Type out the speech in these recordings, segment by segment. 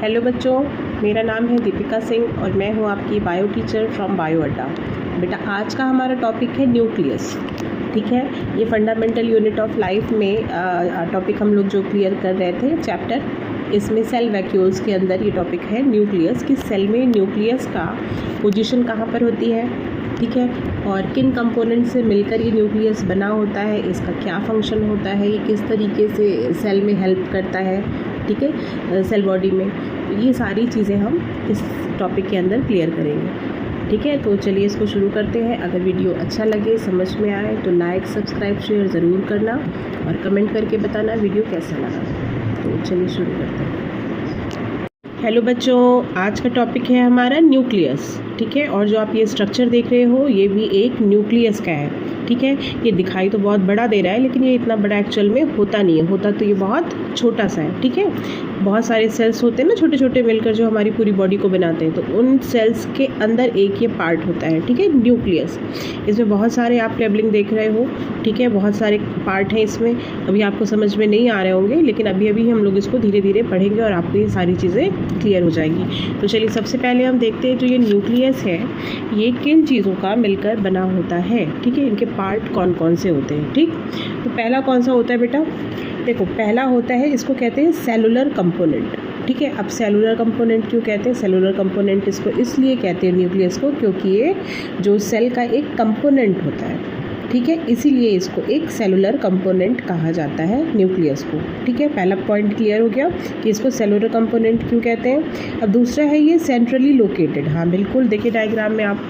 Hello बच्चों, मेरा नाम है दीपिका सिंह और मैं हूँ आपकी बायो टीचर फ्रॉम बायो अड्डा। बेटा आज का हमारा टॉपिक है न्यूक्लियस। ठीक है, ये फंडामेंटल यूनिट ऑफ लाइफ में टॉपिक हम लोग जो क्लियर कर रहे थे चैप्टर, इसमें सेल वैक्यूल्स के अंदर ये टॉपिक है न्यूक्लियस कि सेल में न्यूक्लियस का पोजीशन कहाँ पर होती है, ठीक है, और किन कंपोनेंट से मिलकर ये न्यूक्लियस बना होता है, इसका क्या फंक्शन होता है, ये किस तरीके से सेल में हेल्प करता है, ठीक है, सेल बॉडी में। ये सारी चीज़ें हम इस टॉपिक के अंदर क्लियर करेंगे। ठीक है, तो चलिए इसको शुरू करते हैं। अगर वीडियो अच्छा लगे, समझ में आए तो लाइक, सब्सक्राइब, शेयर ज़रूर करना और कमेंट करके बताना वीडियो कैसा लगा। तो चलिए शुरू करते हैं। हेलो बच्चों, आज का टॉपिक है हमारा न्यूक्लियस। ठीक है, और जो आप ये स्ट्रक्चर देख रहे हो ये भी एक न्यूक्लियस का है। ठीक है, ये दिखाई तो बहुत बड़ा दे रहा है लेकिन ये इतना बड़ा एक्चुअल में होता नहीं है, होता तो ये बहुत छोटा सा है। ठीक है, बहुत सारे सेल्स होते हैं ना छोटे छोटे मिलकर जो हमारी पूरी बॉडी को बनाते हैं, तो उन सेल्स के अंदर एक ये पार्ट होता है। ठीक है, न्यूक्लियस। इसमें बहुत सारे आप लेबलिंग देख रहे हो। ठीक है, बहुत सारे पार्ट हैं इसमें, अभी आपको समझ में नहीं आ रहे होंगे लेकिन अभी अभी हम लोग इसको धीरे धीरे पढ़ेंगे और आपको ये सारी चीज़ें क्लियर हो जाएगी। तो चलिए सबसे पहले हम देखते हैं जो ये न्यूक्लियस है ये किन चीज़ों का मिलकर बना होता है। ठीक है, इनके पार्ट कौन कौन से होते हैं। ठीक, तो पहला कौन सा होता है बेटा, देखो पहला होता है, इसको कहते हैं सेलुलर कंपोनेंट। ठीक है, अब सेलुलर कंपोनेंट क्यों कहते हैं, सेलुलर कंपोनेंट इसको इसलिए कहते हैं न्यूक्लियस को क्योंकि ये जो सेल का एक कंपोनेंट होता है। ठीक है, इसीलिए इसको एक सेलुलर कंपोनेंट कहा जाता है न्यूक्लियस को। ठीक है, पहला पॉइंट क्लियर हो गया कि इसको सेलुलर कंपोनेंट क्यों कहते हैं। अब दूसरा है ये सेंट्रली लोकेटेड। हाँ बिल्कुल, देखिए डायग्राम में आप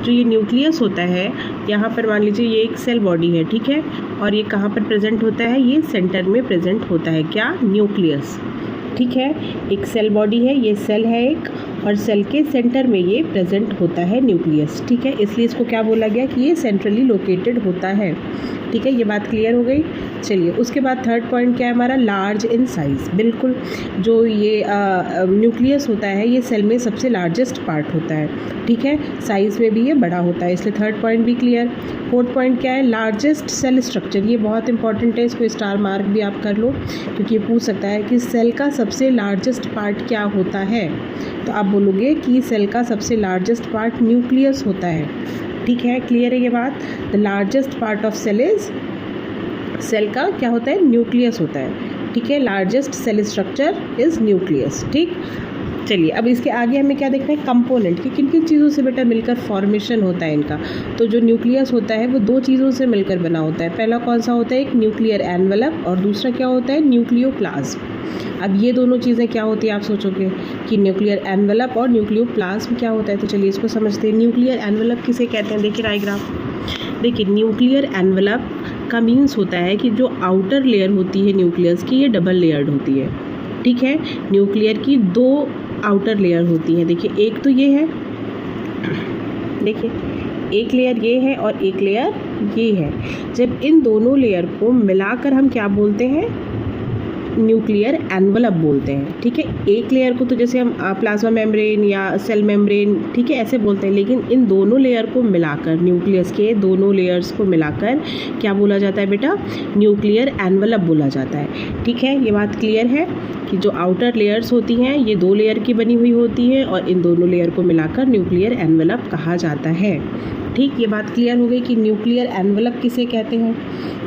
जो ये न्यूक्लियस होता है, यहाँ पर मान लीजिए ये एक सेल बॉडी है। ठीक है, और ये कहाँ पर प्रेजेंट होता है, ये सेंटर में प्रेजेंट होता है, क्या, न्यूक्लियस। ठीक है, एक सेल बॉडी है, ये सेल है एक, और सेल के सेंटर में ये प्रेजेंट होता है न्यूक्लियस। ठीक है, इसलिए इसको क्या बोला गया कि ये सेंट्रली लोकेटेड होता है। ठीक है, ये बात क्लियर हो गई। चलिए उसके बाद थर्ड पॉइंट क्या है हमारा, लार्ज इन साइज़। बिल्कुल, जो ये न्यूक्लियस होता है ये सेल में सबसे लार्जेस्ट पार्ट होता है। ठीक है, साइज़ में भी ये बड़ा होता है, इसलिए थर्ड पॉइंट भी क्लियर। फोर्थ पॉइंट क्या है, लार्जेस्ट सेल स्ट्रक्चर। ये बहुत इंपॉर्टेंट है, इसको स्टार मार्क भी आप कर लो क्योंकि ये पूछ सकता है कि सेल का सबसे लार्जेस्ट पार्ट क्या होता है, तो आप बोलोगे कि सेल का सबसे लार्जेस्ट पार्ट न्यूक्लियस होता है। ठीक है, क्लियर है ये बात। The largest part of cell is, cell का क्या होता है, न्यूक्लियस होता है। ठीक है, largest cell structure is nucleus. ठीक, चलिए अब इसके आगे हमें क्या देखना है, कंपोनेंट कि किन किन चीज़ों से बेटा मिलकर फॉर्मेशन होता है इनका। तो जो न्यूक्लियस होता है वो दो चीज़ों से मिलकर बना होता है। पहला कौन सा होता है, एक न्यूक्लियर एनवेलप, और दूसरा क्या होता है, न्यूक्लियोप्लाज्म। अब ये दोनों चीज़ें क्या होती है, आप सोचोगे कि न्यूक्लियर एनवेलप और न्यूक्लियोप्लाज्म क्या होता है, तो चलिए इसको समझते हैं। न्यूक्लियर एनवेलप किसे कहते हैं, देखिए डायग्राम, देखिए न्यूक्लियर एनवेलप का मीन्स होता है कि जो आउटर लेयर होती है न्यूक्लियस की, ये डबल लेयर्ड होती है। ठीक है, न्यूक्लियर की दो आउटर लेयर होती है। देखिए एक तो ये है, देखिए एक लेयर ये है और एक लेयर ये है। जब इन दोनों लेयर को मिलाकर हम क्या बोलते हैं, न्यूक्लियर एनवेलप बोलते हैं। ठीक है, एक लेयर को तो जैसे हम प्लाज्मा मेम्ब्रेन या सेल मेम्ब्रेन, ठीक है, ऐसे बोलते हैं, लेकिन इन दोनों लेयर को मिलाकर, न्यूक्लियस के दोनों लेयर्स को मिलाकर क्या बोला जाता है बेटा, न्यूक्लियर एनवेलप बोला जाता है। ठीक है, ये बात क्लियर है कि जो आउटर लेयर्स होती हैं ये दो लेयर की बनी हुई होती हैं और इन दोनों लेयर को मिलाकर न्यूक्लियर एनवेलप कहा जाता है। ठीक, ये बात क्लियर हो गई कि न्यूक्लियर एनवेलप किसे कहते हैं।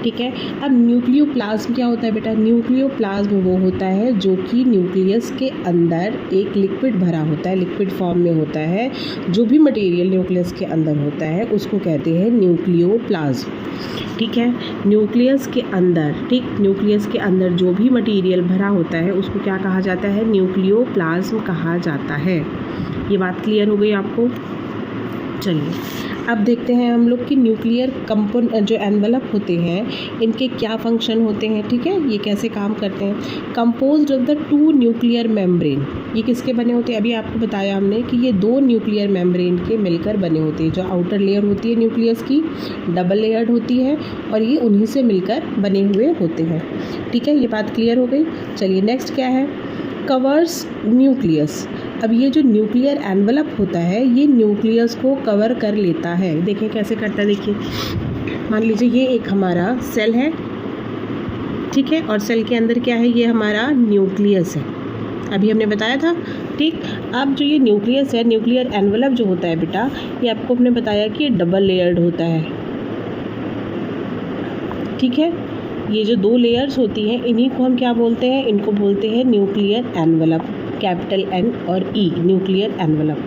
ठीक है, अब न्यूक्लियोप्लाज्म क्या होता है बेटा, न्यूक्लियोप्लाज्म वो होता है जो कि न्यूक्लियस के अंदर एक लिक्विड भरा होता है, लिक्विड फॉर्म में होता है। जो भी मटेरियल न्यूक्लियस के अंदर होता है उसको कहते हैं न्यूक्लियोप्लाज्म। ठीक है, न्यूक्लियस के अंदर, ठीक, न्यूक्लियस के अंदर जो भी मटेरियल भरा होता है उसको क्या कहा जाता है, न्यूक्लियोप्लाज्म कहा जाता है। ये बात क्लियर हो गई आपको। चलिए अब देखते हैं हम लोग कि न्यूक्लियर जो एनवेलप होते हैं इनके क्या फंक्शन होते हैं। ठीक है, ये कैसे काम करते हैं। Composed of the two nuclear membrane, ये किसके बने होते हैं, अभी आपको बताया हमने कि ये दो न्यूक्लियर मेम्ब्रेन के मिलकर बने होते हैं। जो आउटर लेयर होती है न्यूक्लियस की डबल लेयर्ड होती है और ये उन्हीं से मिलकर बने हुए होते हैं। ठीक है, ये बात क्लियर हो गई। चलिए नेक्स्ट क्या है, कवर्स न्यूक्लियस। अब ये जो न्यूक्लियर एनवेलप होता है ये न्यूक्लियस को कवर कर लेता है। देखिए कैसे करता है, देखिए मान लीजिए ये एक हमारा सेल है, ठीक है, और सेल के अंदर क्या है, ये हमारा न्यूक्लियस है। अभी हमने बताया था। ठीक, अब जो ये न्यूक्लियस है, न्यूक्लियर एनवलप जो होता है बेटा, ये आपको हमने बताया कि ये डबल लेयर्ड होता है। ठीक है, ये जो 2 लेयर्स होती हैं इन्हीं को हम क्या बोलते हैं, इनको बोलते हैं न्यूक्लियर एनवलप, कैपिटल N और E, न्यूक्लियर एनवलप।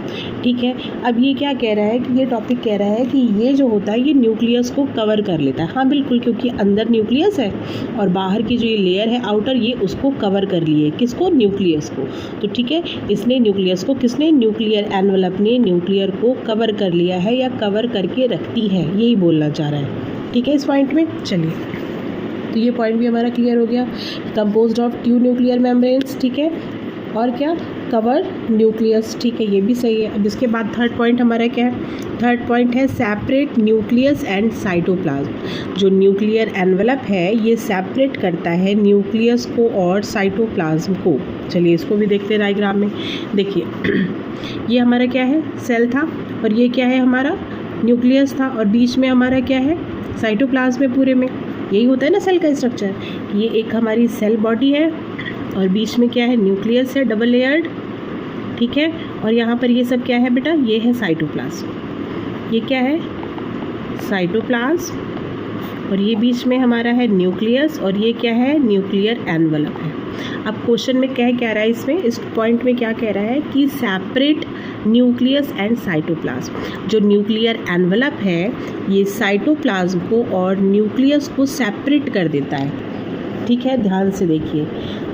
ठीक है, अब ये क्या कह रहा है कि ये टॉपिक कह रहा है कि ये जो होता है ये न्यूक्लियस को कवर कर लेता है। हाँ बिल्कुल, क्योंकि अंदर न्यूक्लियस है और बाहर की जो ये लेयर है आउटर, ये उसको कवर कर लिए, किसको, न्यूक्लियस को। तो ठीक है, इसने न्यूक्लियस को, किसने, न्यूक्लियर एनवलप ने न्यूक्लियर को कवर कर लिया है या कवर करके रखती है, यही बोलना चाह रहा है। ठीक है, इस पॉइंट में चलिए, तो ये पॉइंट भी हमारा क्लियर हो गया। कंपोज्ड ऑफ 2 न्यूक्लियर मेम्ब्रेन्स, ठीक है, और क्या, कवर न्यूक्लियस। ठीक है, ये भी सही है। अब इसके बाद थर्ड पॉइंट हमारा क्या है, थर्ड पॉइंट है सेपरेट न्यूक्लियस एंड साइटोप्लाज्म। जो न्यूक्लियर एनवलप है ये सेपरेट करता है न्यूक्लियस को और साइटोप्लाज्म को। चलिए इसको भी देखते हैं डायग्राम में। देखिए ये हमारा क्या है, सेल था, और ये क्या है, हमारा न्यूक्लियस था, और बीच में हमारा क्या है, साइटोप्लाज्म है। पूरे में यही होता है ना सेल का स्ट्रक्चर। ये एक हमारी सेल बॉडी है और बीच में क्या है, न्यूक्लियस है डबल लेयर्ड। ठीक है, और यहाँ पर ये सब क्या है बेटा, ये है साइटोप्लाज्म। ये क्या है, साइटोप्लाज्म, और ये बीच में हमारा है न्यूक्लियस, और ये क्या है, न्यूक्लियर एनवलप है। अब क्वेश्चन में क्या रहा है, इसमें इस पॉइंट में क्या कह रहा है कि सेपरेट न्यूक्लियस एंड साइटोप्लाज्म। जो न्यूक्लियर एनवलप है ये साइटोप्लाज्म को और न्यूक्लियस को सेपरेट कर देता है। ठीक है, ध्यान से देखिए,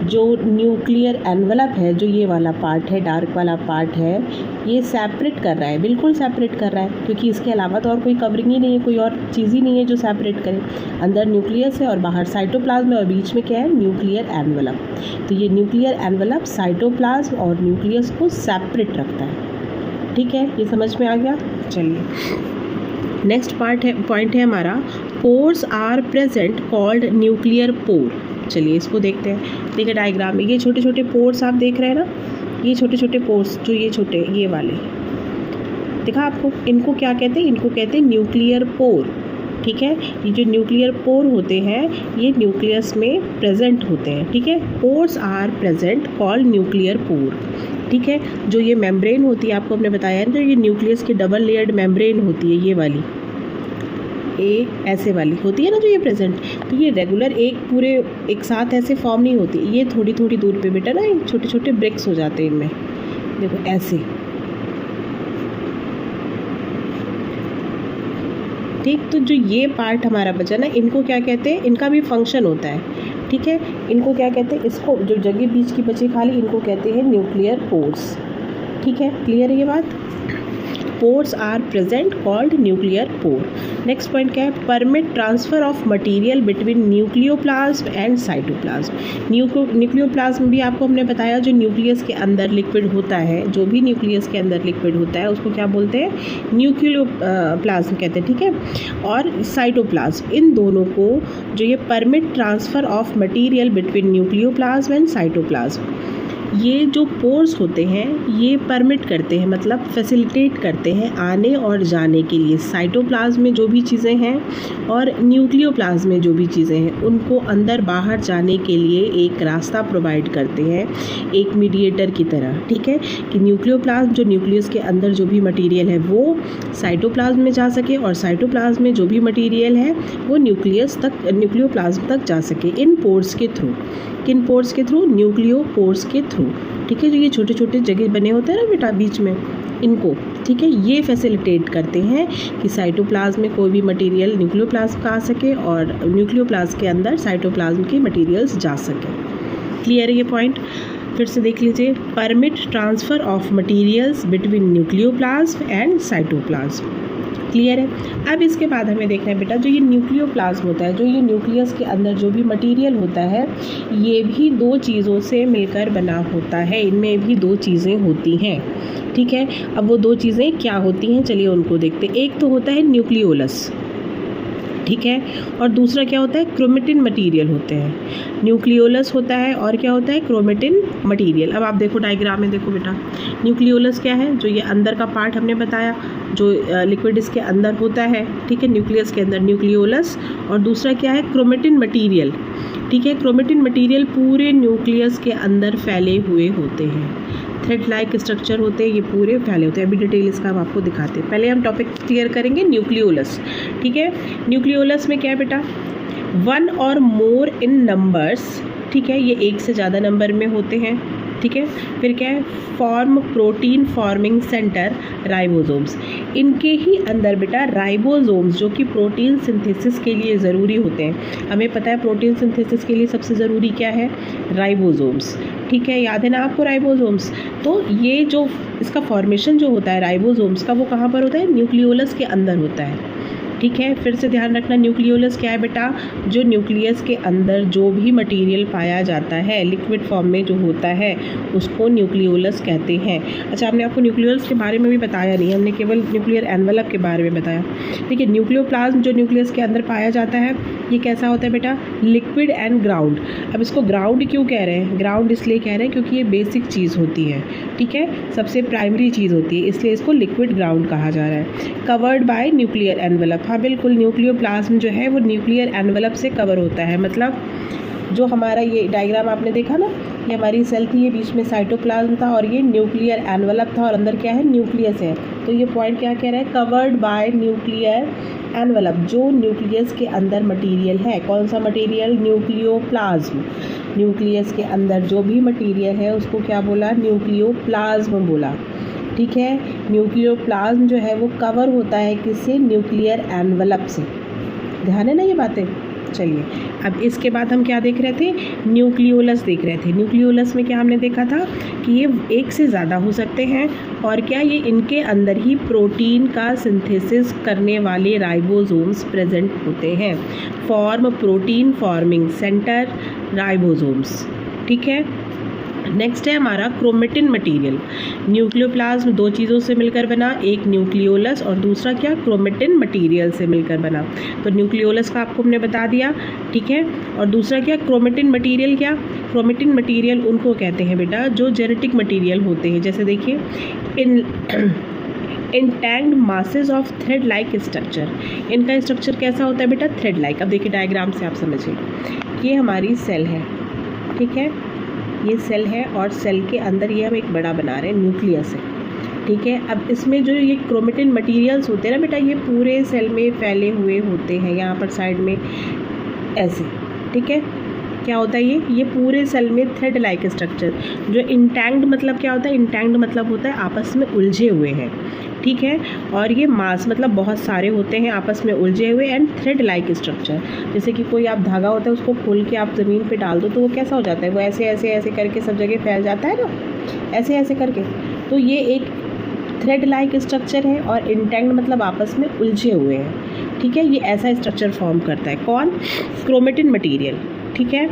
जो न्यूक्लियर एनवलप है, जो ये वाला पार्ट है, डार्क वाला पार्ट है, ये सेपरेट कर रहा है, बिल्कुल सेपरेट कर रहा है, क्योंकि इसके अलावा तो और कोई कवरिंग ही नहीं है, कोई और चीज़ ही नहीं है जो सेपरेट करे। अंदर न्यूक्लियस है और बाहर साइटोप्लाज्म है, और बीच में क्या है, न्यूक्लियर एनवलप। तो ये न्यूक्लियर एनवलप साइटोप्लाज्म और न्यूक्लियस को सेपरेट रखता है। ठीक है, ये समझ में आ गया। चलिए नेक्स्ट पॉइंट है हमारा, pores are present called nuclear pore. चलिए इसको देखते हैं। देखिए डायग्राम में ये छोटे छोटे पोर्स आप देख रहे हैं ना, ये छोटे छोटे पोर्स, जो ये छोटे ये वाले देखा आपको, इनको क्या कहते हैं, इनको कहते हैं न्यूक्लियर पोर। ठीक है, ये जो न्यूक्लियर पोर होते हैं ये न्यूक्लियस में प्रेजेंट होते हैं। ठीक है, pores are present called nuclear pore. ठीक है, जो ये मेम्ब्रेन होती है, आपको हमने बताया है, जो ये न्यूक्लियस की डबल लेयर्ड मेम्ब्रेन होती है, ये वाली ऐसे वाली होती है ना जो ये प्रेजेंट, तो ये रेगुलर एक साथ ऐसे फॉर्म नहीं होती, ये थोड़ी थोड़ी दूर पे बेटा ना छोटे छोटे ब्रेक्स हो जाते हैं इनमें, देखो ऐसे। ठीक, तो जो ये पार्ट हमारा बचा ना, इनको क्या कहते हैं, इनका भी फंक्शन होता है। ठीक है, इनको क्या कहते हैं, इसको जो जगह बीच की बची खाली, इनको कहते हैं न्यूक्लियर पोर्स। ठीक है, क्लियर है ये बात। Pores are present called nuclear pore. Next point क्या है, permit transfer of material between nucleoplasm and cytoplasm. Nucleoplasm भी आपको हमने बताया, जो न्यूक्लियस के अंदर लिक्विड होता है, जो भी न्यूक्लियस के अंदर लिक्विड होता है उसको क्या बोलते हैं, न्यूक्लियोप्लाज्म कहते हैं। ठीक है, और साइटोप्लाज्म, इन दोनों को जो ये permit transfer of material between nucleoplasm and cytoplasm, ये जो पोर्स होते हैं ये परमिट करते हैं, मतलब फैसिलिटेट करते हैं आने और जाने के लिए साइटोप्लाज्म में जो भी चीज़ें हैं और न्यूक्लियोप्लाज्म में जो भी चीज़ें हैं, उनको अंदर बाहर जाने के लिए एक रास्ता प्रोवाइड करते हैं, एक मीडिएटर की तरह। ठीक है, कि न्यूक्लियोप्लाज्म, जो न्यूक्लियस के अंदर जो भी मटीरियल है वो साइटोप्लाज्म में जा सके, और साइटोप्लाज्म में जो भी मटीरियल है वो न्यूक्लियोप्लाज्म तक जा सके, इन पोर्स के थ्रू। किन पोर्स के थ्रू, न्यूक्लियो पोर्स के थ्रू। ठीक है, जो ये छोटे छोटे जगह बने होते हैं ना बेटा बीच में, इनको, ठीक है, ये फैसिलिटेट करते हैं कि साइटोप्लाज्म में कोई भी मटेरियल न्यूक्लियोप्लाज्म का आ सके और न्यूक्लियोप्लाज्म के अंदर साइटोप्लाज्म के मटेरियल्स जा सके। क्लियर है ये पॉइंट, फिर से देख लीजिए, permit transfer of materials between nucleoplasm and cytoplasm. Clear है। अब इसके बाद हमें देखना है बेटा, जो ये न्यूक्लियोप्लाज्म होता है, जो ये न्यूक्लियस के अंदर जो भी मटेरियल होता है, ये भी 2 चीज़ों से मिलकर बना होता है, इनमें भी 2 चीज़ें होती हैं। ठीक है, अब वो 2 चीज़ें क्या होती हैं, चलिए उनको देखते हैं। एक तो होता है न्यूक्लियोलस, ठीक है, और दूसरा क्या होता है, क्रोमेटिन मटेरियल होते हैं। न्यूक्लियोलस होता है और क्या होता है, क्रोमेटिन मटेरियल। अब आप देखो डायग्राम में, देखो बेटा, न्यूक्लियोलस क्या है, जो ये अंदर का पार्ट हमने बताया, जो लिक्विड इसके अंदर होता है, ठीक है, न्यूक्लियस के अंदर न्यूक्लियोलस, और दूसरा क्या है क्रोमेटिन मटीरियल, ठीक है। क्रोमेटिन मटीरियल पूरे न्यूक्लियस के अंदर फैले हुए होते हैं, थ्रेड लाइक स्ट्रक्चर होते हैं, ये पूरे फैले होते हैं। अभी डिटेल इसका हम आपको दिखाते हैं। पहले हम टॉपिक क्लियर करेंगे न्यूक्लियोलस, ठीक है। न्यूक्लियोलस में क्या है बेटा, वन और मोर इन नंबर्स, ठीक है, ये एक से ज़्यादा नंबर में होते हैं, ठीक है। फिर क्या है, form protein forming centre ribosomes, इनके ही अंदर बेटा राइबोसोम्स जो कि प्रोटीन सिंथेसिस के लिए ज़रूरी होते हैं। हमें पता है प्रोटीन सिंथेसिस के लिए सबसे ज़रूरी क्या है, राइबोसोम्स, ठीक है, याद है ना आपको राइबोसोम्स। तो ये जो इसका फॉर्मेशन जो होता है राइबोसोम्स का, वो कहाँ पर होता है, न्यूक्लियोलस के अंदर होता है, ठीक है। फिर से ध्यान रखना, न्यूक्लियोलस क्या है बेटा, जो न्यूक्लियस के अंदर जो भी मटेरियल पाया जाता है लिक्विड फॉर्म में जो होता है उसको न्यूक्लियोलस कहते हैं। अच्छा, हमने आपको न्यूक्लियोलस के बारे में भी बताया नहीं, हमने केवल न्यूक्लियर एनवेलप के बारे में बताया, ठीक है। न्यूक्लियोप्लाज्म जो न्यूक्लियस के अंदर पाया जाता है, ये कैसा होता है बेटा, लिक्विड एंड ग्राउंड। अब इसको ग्राउंड क्यों कह रहे हैं, ग्राउंड इसलिए कह रहे हैं क्योंकि ये बेसिक चीज़ होती है, ठीक है, सबसे प्राइमरी चीज़ होती है, इसलिए इसको लिक्विड ग्राउंड कहा जा रहा है। कवर्ड बाय न्यूक्लियर एनवेलप, हाँ बिल्कुल, न्यूक्लियोप्लाज्म जो है वो न्यूक्लियर एनवेलप से कवर होता है। मतलब जो हमारा ये डायग्राम आपने देखा ना, ये हमारी सेल थी, ये बीच में साइटोप्लाज्म था और ये न्यूक्लियर एनवेलप था और अंदर क्या है, न्यूक्लियस है। तो ये पॉइंट क्या कह रहा है, कवर्ड बाय न्यूक्लियर एनवेलप, जो न्यूक्लियस के अंदर मटेरियल है, कौन सा मटेरियल, न्यूक्लियोप्लाज्म, न्यूक्लियस के अंदर जो भी मटेरियल है उसको क्या बोला, न्यूक्लियोप्लाज्म बोला, ठीक है। न्यूक्लियोप्लाज्म जो है वो कवर होता है किससे, न्यूक्लियर एनवेलप से, ध्यान है ना ये बातें। चलिए, अब इसके बाद हम क्या देख रहे थे, न्यूक्लियोलस देख रहे थे। न्यूक्लियोलस में क्या हमने देखा था कि ये एक से ज़्यादा हो सकते हैं, और क्या ये इनके अंदर ही प्रोटीन का सिंथेसिस करने वाले राइबोसोम्स प्रेजेंट होते हैं, form protein forming centre ribosomes, ठीक है। नेक्स्ट है हमारा क्रोमेटिन मटेरियल। न्यूक्लियोप्लाज्म दो चीज़ों से मिलकर बना, एक न्यूक्लियोलस और दूसरा क्या, क्रोमेटिन मटेरियल से मिलकर बना। तो न्यूक्लियोलस का आपको हमने बता दिया, ठीक है। और दूसरा क्या, क्रोमेटिन मटेरियल, क्या, क्रोमेटिन मटेरियल उनको कहते हैं बेटा जो जेनेटिक मटेरियल होते हैं। जैसे देखिए, entangled masses of thread like structure, इनका स्ट्रक्चर कैसा होता है बेटा, थ्रेड लाइक। अब देखिए डायग्राम से आप समझिए, ये हमारी सेल है, ठीक है, ये सेल है और सेल के अंदर ये हम एक बड़ा बना रहे हैं, न्यूक्लियस है, ठीक है। अब इसमें जो ये क्रोमेटिन मटेरियल्स होते हैं ना बेटा, ये पूरे सेल में फैले हुए होते हैं, यहाँ पर साइड में ऐसे, ठीक है। क्या होता है ये पूरे सेल में थ्रेड लाइक स्ट्रक्चर, जो इंटैंग्ड मतलब क्या होता है, इंटैंग्ड मतलब होता है आपस में उलझे हुए हैं, ठीक है। और ये मास मतलब बहुत सारे होते हैं आपस में उलझे हुए, एंड थ्रेड लाइक स्ट्रक्चर, जैसे कि कोई आप धागा होता है उसको खोल के आप ज़मीन पे डाल दो तो वो कैसा हो जाता है, वो ऐसे ऐसे ऐसे करके सब जगह फैल जाता है ना, ऐसे ऐसे करके। तो ये एक थ्रेड लाइक स्ट्रक्चर है, और इंटैंग्ड मतलब आपस में उलझे हुए हैं, ठीक है। ये ऐसा स्ट्रक्चर फॉर्म करता है कौन, क्रोमेटिन मटीरियल, ठीक है,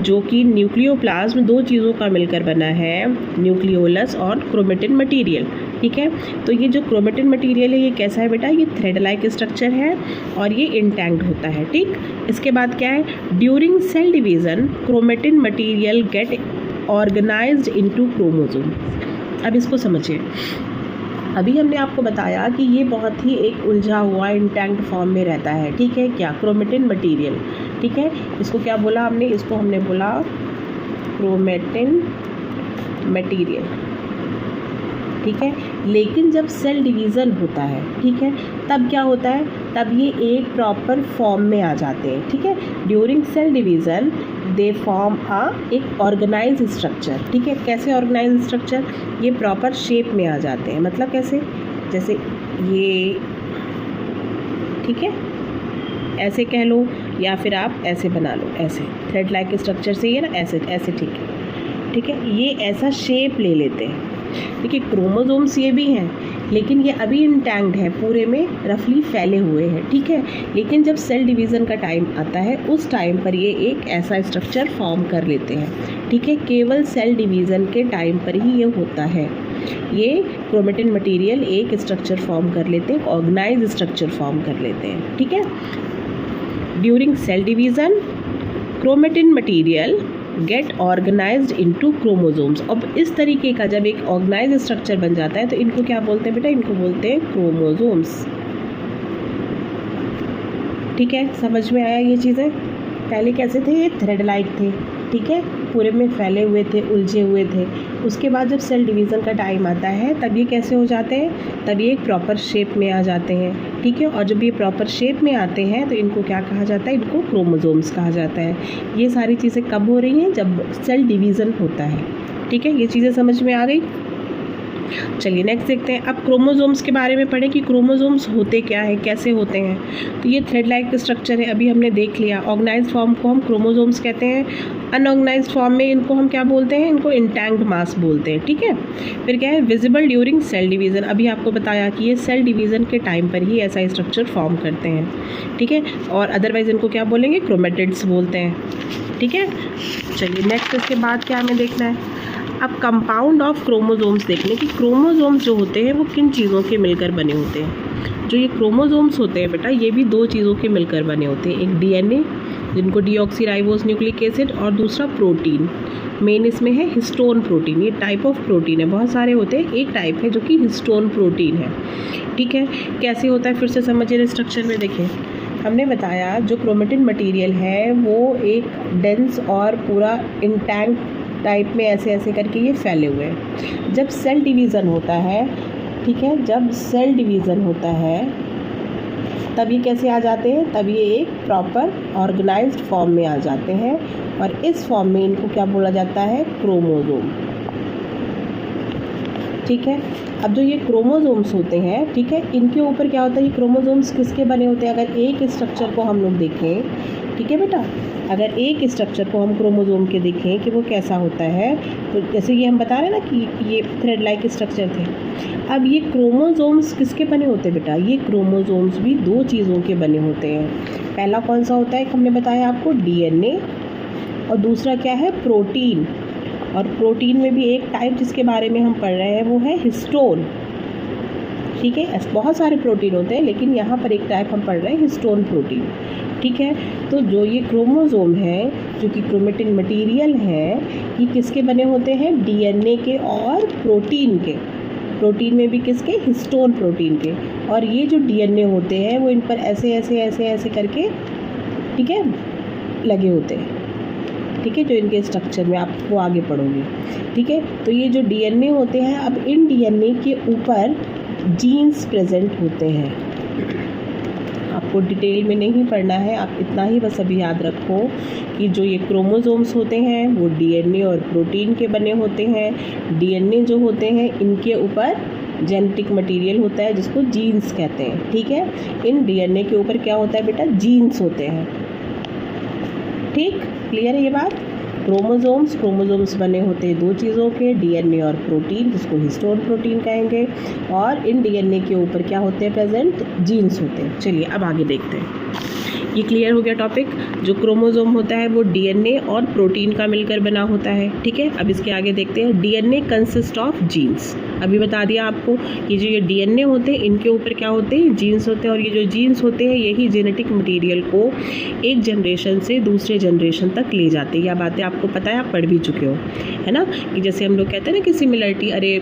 जो कि न्यूक्लियोप्लाज्म दो चीज़ों का मिलकर बना है, न्यूक्लियोलस और क्रोमेटिन मटेरियल, ठीक है। तो ये जो क्रोमेटिन मटेरियल है ये कैसा है बेटा, ये थ्रेड लाइक स्ट्रक्चर है और ये इंटैंग्ड होता है, ठीक। इसके बाद क्या है, during cell division chromatin material get organised into chromosome. अब इसको समझिए, अभी हमने आपको बताया कि ये बहुत ही एक उलझा हुआ इंटैंग्ड फॉर्म में रहता है, ठीक है, क्या, क्रोमेटिन मटेरियल, ठीक है। इसको क्या बोला हमने, इसको हमने बोला क्रोमेटिन मटेरियल, ठीक है। लेकिन जब सेल डिवीज़न होता है, ठीक है, तब क्या होता है, तब ये एक प्रॉपर फॉर्म में आ जाते हैं, ठीक है। During cell division they form एक ऑर्गेनाइज स्ट्रक्चर, ठीक है। कैसे ऑर्गेनाइज स्ट्रक्चर, ये प्रॉपर शेप में आ जाते हैं, मतलब कैसे, जैसे ये, ठीक है, ऐसे कह लो या फिर आप ऐसे बना लो, ऐसे थ्रेड लाइक स्ट्रक्चर से ये ना, ऐसे ऐसे, ठीक है, ठीक है, ये ऐसा शेप ले लेते हैं। देखिए क्रोमोसोम्स ये भी हैं, लेकिन ये अभी इंटैंग्ड है, पूरे में रफली फैले हुए हैं, ठीक है। लेकिन जब सेल डिवीज़न का टाइम आता है उस टाइम पर ये एक ऐसा स्ट्रक्चर फॉर्म कर लेते हैं, ठीक है। केवल सेल डिवीज़न के टाइम पर ही ये होता है, ये क्रोमेटिन मटेरियल एक स्ट्रक्चर फॉर्म कर लेते हैं, ऑर्गेनाइज स्ट्रक्चर फॉर्म कर लेते हैं, ठीक है। During cell division chromatin material get organised into chromosomes. अब इस तरीके का जब एक ऑर्गेनाइज स्ट्रक्चर बन जाता है तो इनको क्या बोलते हैं बेटा, इनको बोलते हैं क्रोमोसोम्स। ठीक है, समझ में आया ये चीज़ें। पहले कैसे थे, ये थ्रेड लाइक थे, ठीक है, पूरे में फैले हुए थे, उलझे हुए थे। उसके बाद जब सेल डिवीज़न का टाइम आता है तब ये कैसे हो जाते हैं, तब ये एक प्रॉपर शेप में आ जाते हैं। ठीक है, और जब ये प्रॉपर शेप में आते हैं तो इनको क्या कहा जाता है, इनको क्रोमोसोम्स कहा जाता है। ये सारी चीज़ें कब हो रही हैं, जब सेल डिवीज़न होता है। ठीक है, ये चीज़ें समझ में आ गई। चलिए नेक्स्ट देखते हैं। अब क्रोमोसोम्स के बारे में पढ़ें कि क्रोमोसोम्स होते क्या है, कैसे होते हैं। तो ये थ्रेड लाइक स्ट्रक्चर है, अभी हमने देख लिया। ऑर्गेनाइज्ड फॉर्म को हम क्रोमोसोम्स कहते हैं, अनऑर्गेनाइज्ड फॉर्म में इनको हम क्या बोलते हैं, इनको इंटैंक्ड मास बोलते हैं। ठीक है, फिर क्या है, विजिबल ड्यूरिंग सेल डिवीज़न। अभी आपको बताया कि ये सेल डिवीज़न के टाइम पर ही ऐसा स्ट्रक्चर फॉर्म करते हैं। ठीक है, और अदरवाइज इनको क्या बोलेंगे, क्रोमेटिड्स बोलते हैं। ठीक है, चलिए नेक्स्ट इसके बाद क्या हमें देखना है। अब कंपाउंड ऑफ क्रोमोसोम्स देखने कि क्रोमोसोम्स जो होते हैं वो किन चीज़ों के मिलकर बने होते हैं। जो ये क्रोमोसोम्स होते हैं बेटा, ये भी दो चीज़ों के मिलकर बने होते हैं। एक डीएनए जिनको डीऑक्सीराइबोस न्यूक्लिक एसिड, और दूसरा प्रोटीन। मेन इसमें है हिस्टोन प्रोटीन। ये टाइप ऑफ प्रोटीन है, बहुत सारे होते हैं, एक टाइप है जो कि हिस्टोन प्रोटीन है। ठीक है, कैसे होता है फिर से समझिए स्ट्रक्चर में। देखें, हमने बताया जो क्रोमेटिन मटेरियल है वो एक डेंस और पूरा इंटैक्ट टाइप में ऐसे ऐसे करके ये फैले हुए हैं। जब सेल डिवीज़न होता है, ठीक है, जब सेल डिवीज़न होता है तब ये कैसे आ जाते हैं, तब ये एक प्रॉपर ऑर्गेनाइज्ड फॉर्म में आ जाते हैं, और इस फॉर्म में इनको क्या बोला जाता है, क्रोमोसोम। ठीक है, अब जो ये क्रोमोसोम्स होते हैं, ठीक है, इनके ऊपर क्या होता है, ये क्रोमोसोम्स किसके बने होते हैं। अगर एक स्ट्रक्चर को हम लोग देखें, ठीक है बेटा, अगर एक स्ट्रक्चर को हम क्रोमोसोम के देखें कि वो कैसा होता है, तो जैसे ये हम बता रहे हैं ना कि ये थ्रेड लाइक स्ट्रक्चर थे। अब ये क्रोमोसोम्स किसके बने होते हैं बेटा, ये क्रोमोसोम्स भी दो चीज़ों के बने होते हैं। पहला कौन सा होता है, हमने बताया आपको, डीएनए, और दूसरा क्या है, प्रोटीन। और प्रोटीन में भी एक टाइप जिसके बारे में हम पढ़ रहे हैं वो है हिस्टोन। ठीक है, बहुत सारे प्रोटीन होते हैं लेकिन यहाँ पर एक टाइप हम पढ़ रहे हैं, हिस्टोन प्रोटीन। ठीक है, तो जो ये क्रोमोसोम है, जो कि क्रोमेटिन मटेरियल है, ये किसके बने होते हैं, डीएनए के और प्रोटीन के। प्रोटीन में भी किसके, हिस्टोन प्रोटीन के। और ये जो डीएनए होते हैं वो इन पर ऐसे ऐसे ऐसे ऐसे करके, ठीक है, लगे होते हैं। ठीक है, जो इनके स्ट्रक्चर में आप वो आगे पढ़ोगे। ठीक है, तो ये जो डीएनए होते हैं, अब इन डीएनए के ऊपर जीन्स प्रेजेंट होते हैं। आपको डिटेल में नहीं पढ़ना है, आप इतना ही बस अभी याद रखो कि जो ये क्रोमोसोम्स होते हैं वो डीएनए और प्रोटीन के बने होते हैं। डीएनए जो होते हैं इनके ऊपर जेनेटिक मटेरियल होता है जिसको जीन्स कहते हैं। ठीक है, इन डीएनए के ऊपर क्या होता है बेटा, जीन्स होते हैं। ठीक, क्लियर है ये बात। क्रोमोसोम्स बने होते हैं दो चीज़ों के, डीएनए और प्रोटीन, जिसको हिस्टोन प्रोटीन कहेंगे, और इन डीएनए के ऊपर क्या होते हैं प्रेजेंट, जीन्स होते हैं। चलिए अब आगे देखते हैं। ये क्लियर हो गया टॉपिक। जो क्रोमोसोम होता है वो डीएनए और प्रोटीन का मिलकर बना होता है। ठीक है, अब इसके आगे देखते हैं। DNA consist of genes. अभी बता दिया आपको कि जो ये डीएनए होते हैं इनके ऊपर क्या होते हैं, जीन्स होते हैं, और ये जो जीन्स होते हैं यही जेनेटिक मटेरियल को एक जनरेशन से दूसरे जनरेशन तक ले जाते हैं। यह बातें आपको पता है, आप पढ़ भी चुके हो, है ना। कि जैसे हम लोग कहते हैं ना कि सिमिलरिटी, अरे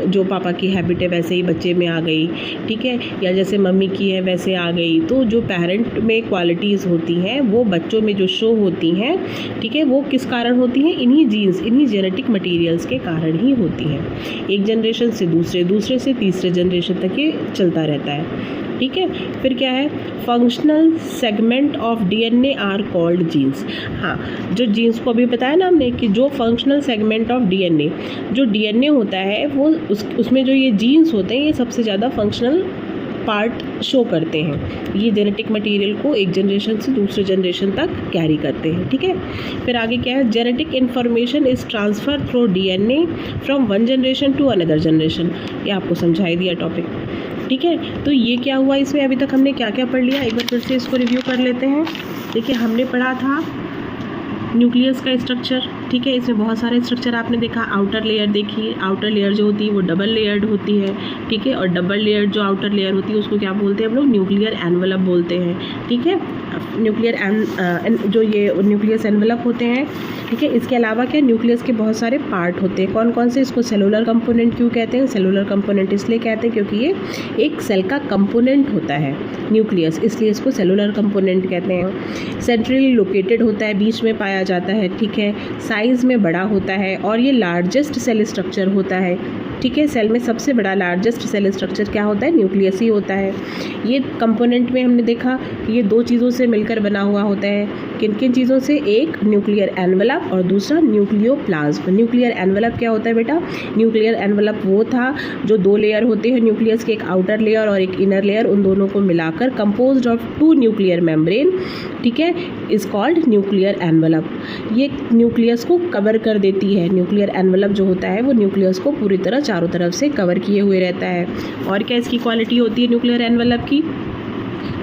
जो पापा की हैबिट है वैसे ही बच्चे में आ गई। ठीक है, या जैसे मम्मी की है वैसे आ गई। तो जो पेरेंट में क्वालिटीज़ होती हैं वो बच्चों में जो शो होती हैं, ठीक है, वो किस कारण होती हैं, इन्हीं जीन्स, इन्हीं जेनेटिक मटेरियल्स के कारण ही होती हैं। एक जनरेशन से दूसरे, दूसरे से तीसरे जनरेशन तक ये चलता रहता है। ठीक है, फिर क्या है, functional segment of DNA are called genes. हाँ, जो जीन्स को अभी बताया ना हमने कि जो फंक्शनल सेगमेंट ऑफ डीएनए, जो डीएनए होता है वो उसमें जो ये जीन्स होते हैं ये सबसे ज़्यादा फंक्शनल पार्ट शो करते हैं। ये जेनेटिक मटेरियल को एक जनरेशन से दूसरे जनरेशन तक कैरी करते हैं। ठीक है, फिर आगे क्या है, genetic information is transfer through DNA from one generation to another generation. ये आपको समझाई दिया टॉपिक। ठीक है, तो ये क्या हुआ इसमें, अभी तक हमने क्या क्या पढ़ लिया, एक बार फिर से इसको रिव्यू कर लेते हैं। देखिए, हमने पढ़ा था न्यूक्लियस का स्ट्रक्चर। ठीक है, इसमें बहुत सारे स्ट्रक्चर आपने देखा। आउटर लेयर देखिए, आउटर लेयर जो होती है वो डबल लेयर्ड होती है। ठीक है, और डबल लेयर जो आउटर लेयर होती है उसको क्या बोलते हैं हम लोग, न्यूक्लियर एनवलप बोलते हैं। ठीक है, जो ये न्यूक्लियस एनवेलप होते हैं, ठीक है। इसके अलावा क्या न्यूक्लियस के बहुत सारे पार्ट होते हैं। कौन कौन से? इसको सेलुलर कंपोनेंट क्यों कहते हैं? सेलुलर कंपोनेंट इसलिए कहते हैं क्योंकि ये एक सेल का कंपोनेंट होता है न्यूक्लियस, इसलिए इसको सेलुलर कंपोनेंट कहते हैं। सेंट्रली लोकेटेड होता है, बीच में पाया जाता है, ठीक है। साइज़ में बड़ा होता है और ये लार्जेस्ट सेल स्ट्रक्चर होता है, ठीक है। सेल में सबसे बड़ा लार्जेस्ट सेल स्ट्रक्चर क्या होता है? न्यूक्लियस ही होता है। ये कंपोनेंट में हमने देखा कि ये दो चीज़ों से मिलकर बना हुआ होता है। किन किन चीज़ों से? एक न्यूक्लियर एनवेलप और दूसरा न्यूक्लियोप्लाज्म। न्यूक्लियर एनवेलप क्या होता है बेटा? न्यूक्लियर एनवेलप वो था जो दो लेयर होते हैं न्यूक्लियस के, एक आउटर लेयर और एक इनर लेयर, उन दोनों को मिलाकर कंपोज्ड ऑफ 2 न्यूक्लियर मेम्ब्रेन, ठीक है, इज कॉल्ड न्यूक्लियर एनवेलप। ये न्यूक्लियस को कवर कर देती है। न्यूक्लियर एनवेलप जो होता है वो न्यूक्लियस को पूरी तरह चारों तरफ से कवर किए हुए रहता है। और क्या इसकी क्वालिटी होती है न्यूक्लियर एनवेलप की?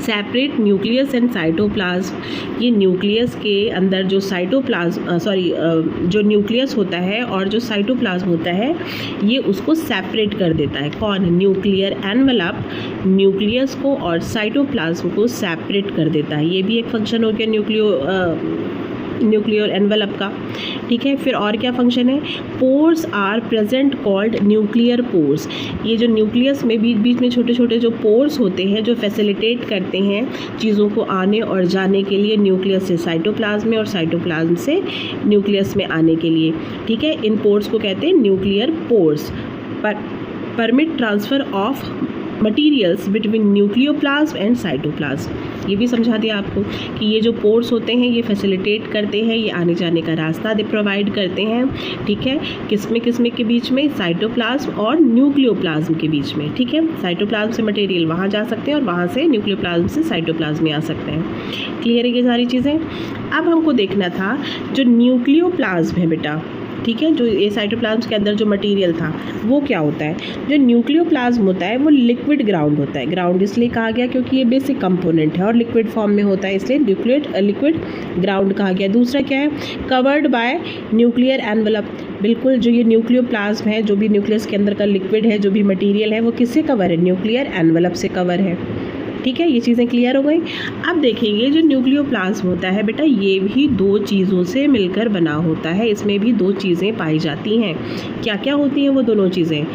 Separate nucleus and cytoplasm. ये न्यूक्लियस के अंदर जो जो न्यूक्लियस होता है और जो साइटोप्लाज्म होता है ये उसको सेपरेट कर देता है। कौन? न्यूक्लियर एनवेलप न्यूक्लियस को और साइटोप्लाज्म को सेपरेट कर देता है। ये भी एक फंक्शन हो गया न्यूक्लियर एनवेलप का, ठीक है। फिर और क्या फंक्शन है? Pores are present called nuclear pores. ये जो न्यूक्लियस में बीच बीच में छोटे छोटे जो पोर्स होते हैं जो फैसिलिटेट करते हैं चीज़ों को आने और जाने के लिए न्यूक्लियस से साइटोप्लाज्म में और साइटोप्लाज्म से न्यूक्लियस में आने के लिए, ठीक है। इन पोर्स को कहते हैं nuclear pores. Permit transfer of materials between nucleoplasm and cytoplasm. ये भी समझा दिया आपको कि ये जो पोर्स होते हैं ये फैसिलिटेट करते हैं, ये आने जाने का रास्ता प्रोवाइड करते हैं, ठीक है। किसमें के बीच में? साइटोप्लाज्म और न्यूक्लियोप्लाज्म के बीच में, ठीक है। साइटोप्लाज्म से मटेरियल वहाँ जा सकते हैं और वहाँ से न्यूक्लियोप्लाज्म से साइटोप्लाज्म में आ सकते हैं। क्लियर है ये सारी चीज़ें? अब हमको देखना था जो न्यूक्लियोप्लाज्म है बेटा, ठीक है, जो ये साइटोप्लाज्म के अंदर जो मटेरियल था वो क्या होता है? जो न्यूक्लियोप्लाज्म होता है वो लिक्विड ग्राउंड होता है। ग्राउंड इसलिए कहा गया क्योंकि ये बेसिक कंपोनेंट है और लिक्विड फॉर्म में होता है, इसलिए लिक्विड ग्राउंड कहा गया। दूसरा क्या है? Covered by nuclear envelope. बिल्कुल, जो ये न्यूक्लियोप्लाज्म है, जो भी न्यूक्लियस के अंदर का लिक्विड है, जो भी मटीरियल है, वो किससे कवर है? न्यूक्लियर एनवेलप से कवर है, ठीक है। ये चीज़ें क्लियर हो गई। अब देखेंगे जो न्यूक्लियोप्लाज्म होता है बेटा ये भी दो चीज़ों से मिलकर बना होता है। इसमें भी दो चीज़ें पाई जाती हैं। क्या क्या होती हैं वो दोनों चीज़ें?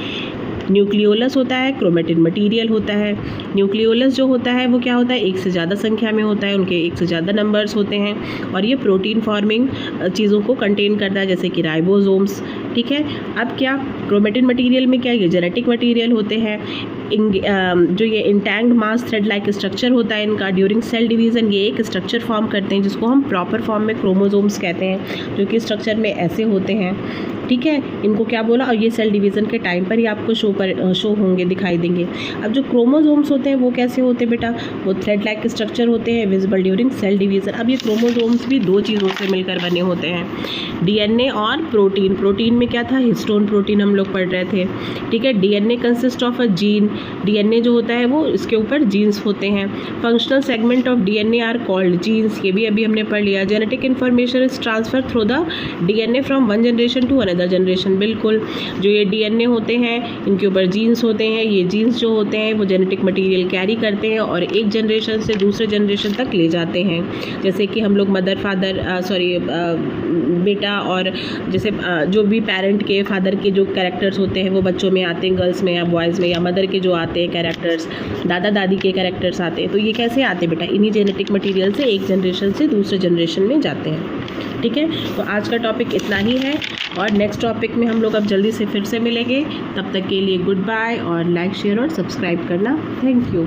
न्यूक्लियोलस होता है, क्रोमेटिन मटेरियल होता है। न्यूक्लियोलस जो होता है वो क्या होता है? एक से ज़्यादा संख्या में होता है, उनके एक से ज़्यादा नंबर्स होते हैं और ये प्रोटीन फॉर्मिंग चीज़ों को कंटेन करता है जैसे कि राइबोसोम्स, ठीक है। अब क्या क्रोमेटिन मटेरियल में क्या ये जेनेटिक मटेरियल होते हैं। जो ये इंटैंग्ड मास थ्रेड लाइक स्ट्रक्चर होता है इनका, ड्यूरिंग सेल डिवीज़न ये एक स्ट्रक्चर फॉर्म करते हैं जिसको हम प्रॉपर फॉर्म में क्रोमोसोम्स कहते हैं, जो कि स्ट्रक्चर में ऐसे होते हैं, ठीक है। इनको क्या बोला? और ये सेल डिवीज़न के टाइम पर ही आपको शो होंगे, दिखाई देंगे। अब जो क्रोमोसोम्स होते हैं वो कैसे होते हैं बेटा? वो थ्रेड लाइक स्ट्रक्चर होते हैं, विजिबल ड्यूरिंग सेल डिवीज़न। अब ये क्रोमोसोम्स भी दो चीज़ों से मिलकर बने होते हैं, डीएनए और प्रोटीन। प्रोटीन में क्या था? हिस्टोन प्रोटीन हम लोग पढ़ रहे थे, ठीक है। DNA consist of a gene. DNA जो होता है वो इसके ऊपर जीन्स होते हैं। Functional segment of DNA are called genes. ये भी अभी हमने पढ़ लिया। Genetic information is transfer through the DNA from one generation to another generation. बिल्कुल, जो ये डीएनए होते हैं इनके ऊपर जीन्स होते हैं। ये जीन्स जो होते हैं वो जेनेटिक मटेरियल कैरी करते हैं और एक जनरेशन से दूसरे जनरेशन तक ले जाते हैं। जैसे कि हम लोग मदर फादर बेटा और जैसे जो भी पेरेंट के फादर के जो कैरेक्टर्स होते हैं वो बच्चों में आते हैं, गर्ल्स में या बॉयज़ में, या मदर के जो आते हैं कैरेक्टर्स, दादा दादी के कैरेक्टर्स आते हैं। तो ये कैसे आते हैं बेटा? इन्हीं जेनेटिक मटेरियल से एक जनरेशन से दूसरे जनरेशन में जाते हैं, ठीक है। तो आज का टॉपिक इतना ही है और नेक्स्ट टॉपिक में हम लोग अब जल्दी से फिर से मिलेंगे। तब तक के लिए गुड बाय और लाइक शेयर और सब्सक्राइब करना। Thank you.